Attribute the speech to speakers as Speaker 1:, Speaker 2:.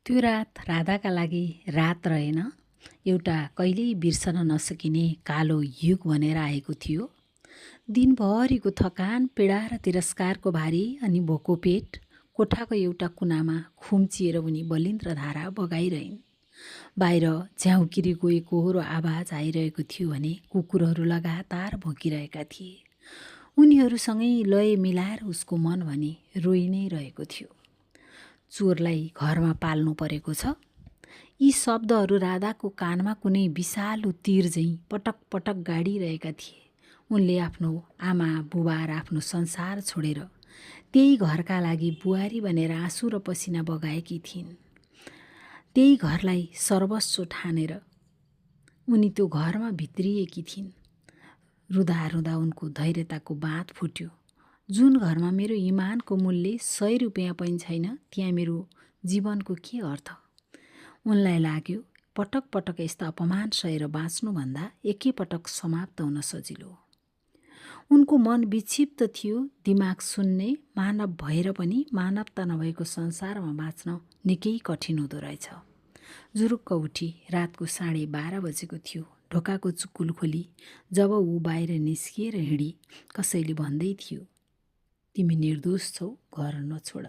Speaker 1: त्यो रात राधाका लागि रात रहेन, एउटा कहिल्यै बिर्सन नसकिने कालो युग भनेर आएको थियो। दिनभरिको थकान, पीडा र तिरस्कारको भारी अनि भोको पेट कोठाको एउटा कुनामा खुम्चिएर उनी बलिन्द्र धारा बगाइरहन्। बाहिर झ्याउकिरी गएको र आवाज आइरहेको थियो भने कुकुरहरू लगातार भोकिरहेका थिए। उनीहरूसँगै लय मिलाएर उसको मन भने रोइ नै रहेको थियो। चोरलाई घरमा पाल्नु परेको छ। यी शब्दहरू राधाको कानमा कुनै विशालु तीर झैँ पटक पटक गाडिरहेका थिए। उनले आफ्नो आमा बुबा र आफ्नो संसार छोडेर त्यही घरका लागि बुहारी बनेर आँसु र पसिना बगाएकी थिइन्। त्यही घरलाई सर्वस्व ठानेर उनी त्यो घरमा भित्रिएकी थिइन्। रुँदा रुँदा उनको धैर्यताको बाँध फुट्यो। जुन घरमा मेरो इमानको मूल्य 100 रुपियाँ पनि छैन, त्यहाँ मेरो जीवनको के अर्थ? उनलाई लाग्यो पटक पटक यस्ता अपमान सहेर बाँच्नुभन्दा एकैपटक समाप्त हुन सजिलो। उनको मन विक्षिप्त थियो। दिमाग सुन्ने मानव भएर पनि मानवता नभएको संसारमा बाँच्न निकै कठिन हुँदो रहेछ। जुरुक्क उठी रातको 12:30 बजेको थियो। ढोकाको चुकुल खोली जब ऊ बाहिर निस्किएर हिँडी कसैले भन्दै थियो, तिमी निर्दोष छौ, घर नछोड।